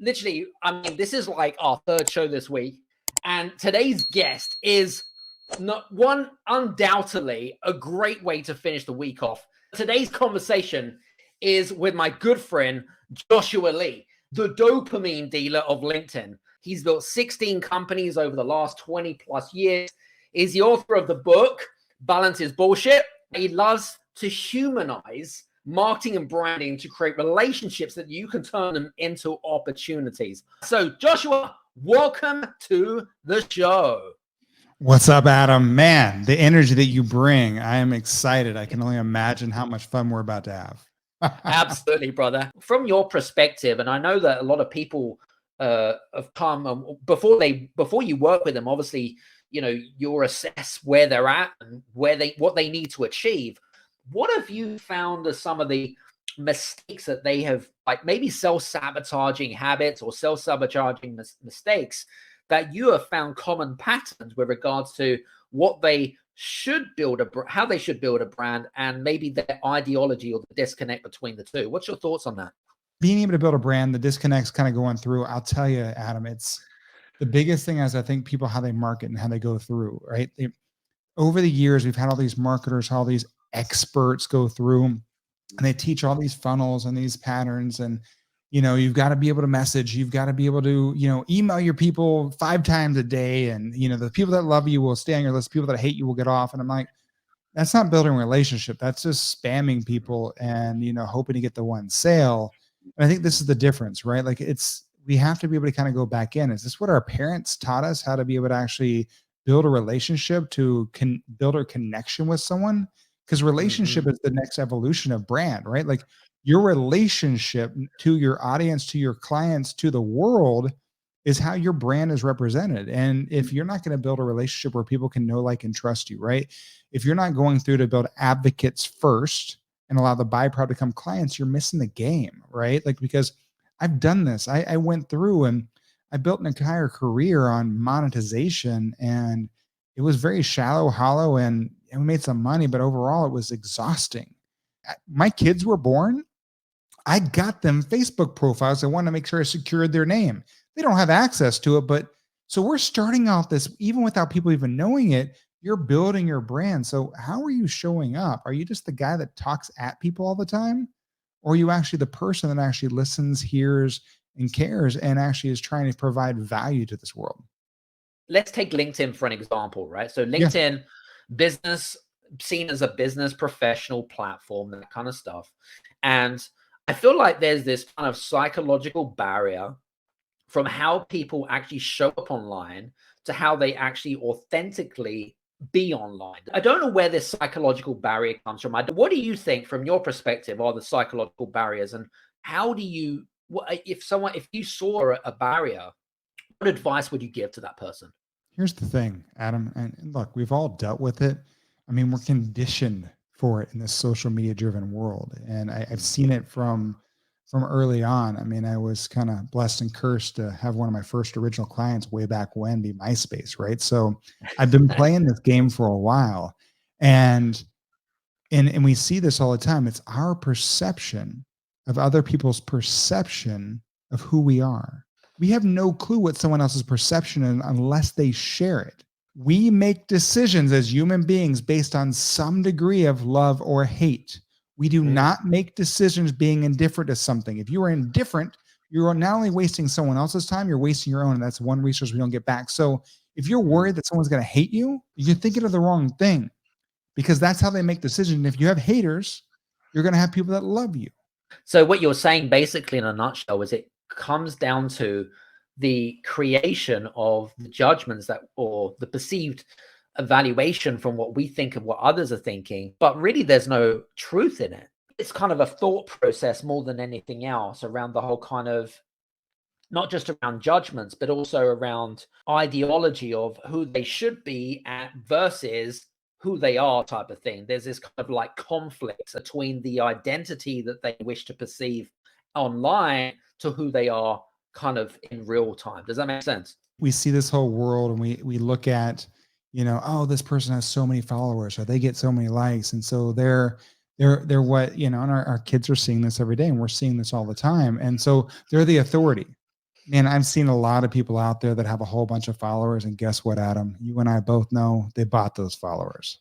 literally, I mean, this is like our third show this week. And today's guest is undoubtedly a great way to finish the week off. Today's conversation is with my good friend, Joshua Lee, the dopamine dealer of LinkedIn. He's built 16 companies over the last 20 plus years. He's the author of the book, Balance is Bullshit. He loves to humanize marketing and branding to create relationships that you can turn them into opportunities. So Joshua, welcome to the show. What's up, Adam? Man, the energy that you bring, I am excited. I can only imagine how much fun we're about to have. Absolutely, brother. From your perspective, and I know that a lot of people have come before you work with them, obviously, you know, you'll assess where they're at and what they need to achieve. What have you found as some of the mistakes that they have, like maybe self-sabotaging habits or self-sabotaging mistakes that you have found common patterns with regards to what they should build how they should build a brand and maybe their ideology or the disconnect between the two? What's your thoughts on that? Being able to build a brand, the disconnect's kind of going through. I'll tell you, Adam, it's the biggest thing is I think people, how they market and how they go through, right? Over the years, we've had all these marketers, all these experts go through and they teach all these funnels and these patterns. And, you know, you've got to be able to message, you've got to be able to, you know, email your people 5 times a day. And, you know, the people that love you will stay on your list. People that hate you will get off. And I'm like, that's not building a relationship. That's just spamming people and, you know, hoping to get the one sale. And I think this is the difference, right? Like we have to be able to kind of go back in. Is this what our parents taught us, how to be able to actually build a relationship, to build a connection with someone? Because relationship is the next evolution of brand, right? Like your relationship to your audience, to your clients, to the world is how your brand is represented. And if you're not going to build a relationship where people can know, like, and trust you, right? If you're not going through to build advocates first and allow the byproduct to become clients, you're missing the game, right? Like, because I've done this. I went through and I built an entire career on monetization, and it was very shallow, hollow, and we made some money, but overall it was exhausting. My kids were born. I got them Facebook profiles. I wanted to make sure I secured their name. They don't have access to it, but so we're starting off this, even without people even knowing it, you're building your brand. So how are you showing up? Are you just the guy that talks at people all the time? Or are you actually the person that actually listens, hears, and cares, and actually is trying to provide value to this world? Let's take LinkedIn for an example, right? So LinkedIn, business, seen as a business professional platform, that kind of stuff. And I feel like there's this kind of psychological barrier from how people actually show up online to how they actually authentically be online. I don't know where this psychological barrier comes from. What do you think from your perspective are the psychological barriers, and how do you, if you saw a barrier, what advice would you give to that person? Here's the thing, Adam, and look, we've all dealt with it. I mean, we're conditioned for it in this social media driven world. And I've seen it from early on. I mean, I was kind of blessed and cursed to have one of my first original clients way back when be MySpace, right? So I've been playing this game for a while, and we see this all the time. It's our perception of other people's perception of who we are. We have no clue what someone else's perception is unless they share it. We make decisions as human beings based on some degree of love or hate. We do not make decisions being indifferent to something. If you are indifferent, you're not only wasting someone else's time, you're wasting your own. And that's one resource we don't get back. So if you're worried that someone's going to hate you, you're thinking of the wrong thing, because that's how they make decisions. And if you have haters, you're going to have people that love you. So what you're saying basically in a nutshell is it comes down to the creation of the judgments that, or the perceived evaluation from what we think of what others are thinking, but really there's no truth in it. It's kind of a thought process more than anything else around the whole kind of, not just around judgments, but also around ideology of who they should be at versus who they are type of thing. There's this kind of like conflict between the identity that they wish to perceive online to who they are kind of in real time. Does that make sense? We see this whole world and we look at, you know, oh, this person has so many followers or they get so many likes. And so they're what, you know, and our kids are seeing this every day and we're seeing this all the time. And so they're the authority. Man, I've seen a lot of people out there that have a whole bunch of followers, and guess what, Adam? You and I both know they bought those followers.